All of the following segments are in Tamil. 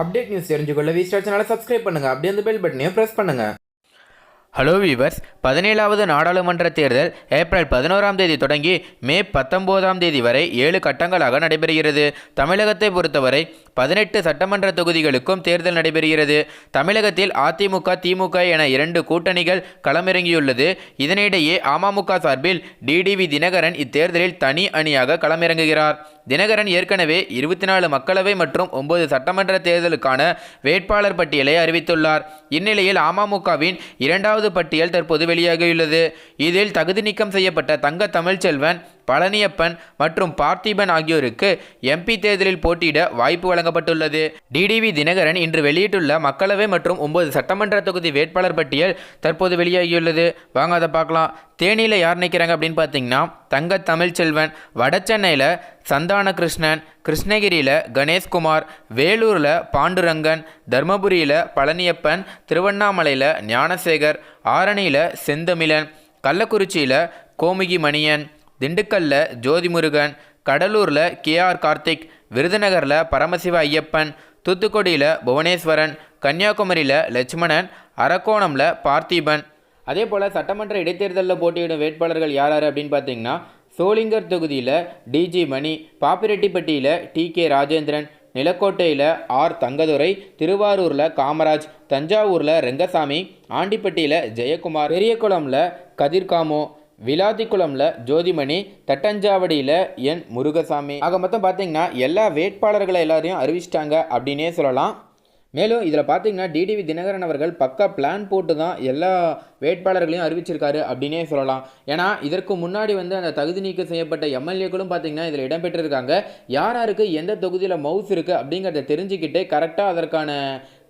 அப்டேட் நியூஸ் தெரிஞ்சுக்கொள்ள வி ஸ்டார் சேனலை சப்ஸ்கிரைப் பண்ணுங்கள். அப்படியே அந்த பெல் பட்டனையும் ப்ரெஸ் பண்ணுங்கள். ஹலோ வீவர்ஸ், 17வது நாடாளுமன்ற தேர்தல் ஏப்ரல் 11ஆம் தேதி தொடங்கி மே 19ஆம் தேதி வரை 7 கட்டங்களாக நடைபெறுகிறது. தமிழகத்தை பொறுத்தவரை 18 சட்டமன்ற தொகுதிகளுக்கும் தேர்தல் நடைபெறுகிறது. தமிழகத்தில் அதிமுக, திமுக என 2 கூட்டணிகள் களமிறங்கியுள்ளது. இதனிடையே அமமுக சார்பில் டிடிவி தினகரன் இத்தேர்தலில் தனி அணியாக களமிறங்குகிறார். தினகரன் ஏற்கனவே 24 மக்களவை மற்றும் 9 சட்டமன்ற தேர்தலுக்கான வேட்பாளர் பட்டியலை அறிவித்துள்ளார். இந்நிலையில் அமமுகவின் 2வது பட்டியல் தற்போது வெளியாகியுள்ளது. இதில் தகுதி நீக்கம் செய்யப்பட்ட தங்க தமிழ்ச்செல்வன், பழனியப்பன் மற்றும் பார்த்திபன் ஆகியோருக்கு எம்பி தேர்தலில் போட்டியிட வாய்ப்பு வழங்கப்பட்டுள்ளது. டிடிவி தினகரன் இன்று வெளியிட்டுள்ள மக்களவை மற்றும் 9 சட்டமன்ற தொகுதி வேட்பாளர் பட்டியல் தற்போது வெளியாகியுள்ளது. வாங்க அதை பார்க்கலாம். தேனியில் யார் நிற்கிறாங்க அப்படின்னு பார்த்தீங்கன்னா தங்க தமிழ்ச்செல்வன், வடசென்னையில் சந்தான கிருஷ்ணன், கிருஷ்ணகிரியில் கணேஷ்குமார், வேலூரில் பாண்டுரங்கன், தர்மபுரியில் பழனியப்பன், திருவண்ணாமலையில் ஞானசேகர், ஆரணியில் செந்தமிழன், கள்ளக்குறிச்சியில் கோமுகி மணியன், திண்டுக்கல்ல ஜோதிமுருகன், கடலூரில் கேஆர் கார்த்திக், விருதுநகரில் பரமசிவ ஐயப்பன், தூத்துக்குடியில் புவனேஸ்வரன், கன்னியாகுமரியில் லட்சுமணன், அரக்கோணமில் பார்த்திபன். அதே போல் சட்டமன்ற இடைத்தேர்தலில் போட்டியிடும் வேட்பாளர்கள் யார் அப்படின்னு பார்த்தீங்கன்னா சோளிங்கர் தொகுதியில் டிஜி மணி, பாப்பிரெட்டிப்பட்டியில் டிகே ராஜேந்திரன், நிலக்கோட்டையில் ஆர் தங்கதுரை, திருவாரூரில் காமராஜ், தஞ்சாவூரில் ரெங்கசாமி, ஆண்டிப்பட்டியில் ஜெயக்குமார், பெரியகுளமில் கதிர்காமோ, விளாத்திக்குளமில் ஜோதிமணி, தட்டஞ்சாவடியில் என் முருகசாமி. ஆக மொத்தம் பார்த்தீங்கன்னா எல்லா வேட்பாளர்களை எல்லாரையும் அறிவிச்சிட்டாங்க அப்படின்னே சொல்லலாம். மேலும் இதில் பார்த்தீங்கன்னா டிடிவி தினகரன் அவர்கள் பக்கா பிளான் போட்டு தான் எல்லா வேட்பாளர்களையும் அறிவிச்சிருக்காரு அப்படின்னே சொல்லலாம். ஏன்னா இதற்கு முன்னாடி அந்த தகுதி நீக்கம் செய்யப்பட்ட எம்எல்ஏக்களும் பார்த்தீங்கன்னா இதில் இடம்பெற்றிருக்காங்க. யாருக்கு எந்த தொகுதியில் மவுஸ் இருக்குது அப்படிங்கிறத தெரிஞ்சுக்கிட்டு கரெக்டாக அதற்கான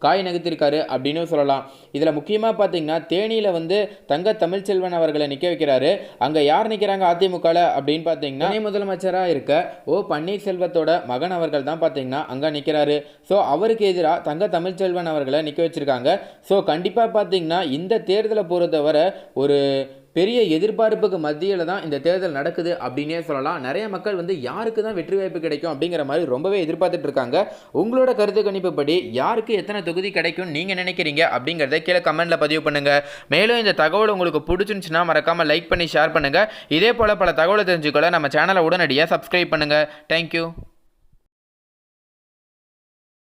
காய் நகர்த்திருக்காரு அப்படின்னு சொல்லலாம். இதில் முக்கியமாக பார்த்தீங்கன்னா தேனியில் தங்க தமிழ்ச்செல்வன் அவர்களை நிற்க வைக்கிறாரு. அங்கே யார் நிற்கிறாங்க அதிமுகவில் அப்படின்னு பார்த்தீங்கன்னா முதலமைச்சராக இருக்க ஓ பன்னீர்செல்வத்தோட மகன் அவர்கள் தான் பார்த்தீங்கன்னா அங்கே நிற்கிறாரு. ஸோ அவருக்கு எதிராக தங்க தமிழ்ச்செல்வன் அவர்களை நிற்க வச்சுருக்காங்க. ஸோ கண்டிப்பாக பார்த்தீங்கன்னா இந்த தேர்தலை பொறுத்தவரை ஒரு பெரிய எதிர்பார்ப்புக்கு மத்தியில் தான் இந்த தேர்தல் நடக்குது அப்படின்னே சொல்லலாம். நிறைய மக்கள் யாருக்கு தான் வெற்றி வாய்ப்பு கிடைக்கும் அப்படிங்கிற மாதிரி ரொம்பவே எதிர்பார்த்துட்டு இருக்காங்க. உங்களோட கருத்து கணிப்புப்படி யாருக்கு எத்தனை தொகுதி கிடைக்கும் நீங்கள் நினைக்கிறீங்க அப்படிங்கிறத கீழே கமெண்ட்டில் பதிவு பண்ணுங்கள். மேலும் இந்த தகவல் உங்களுக்கு பிடிச்சிருந்துச்சுன்னா மறக்காமல் லைக் பண்ணி ஷேர் பண்ணுங்கள். இதே போல் பல தகவலை தெரிஞ்சுக்கொள்ள நம்ம சேனலை உடனடியாக சப்ஸ்கிரைப் பண்ணுங்கள். தேங்க்யூ.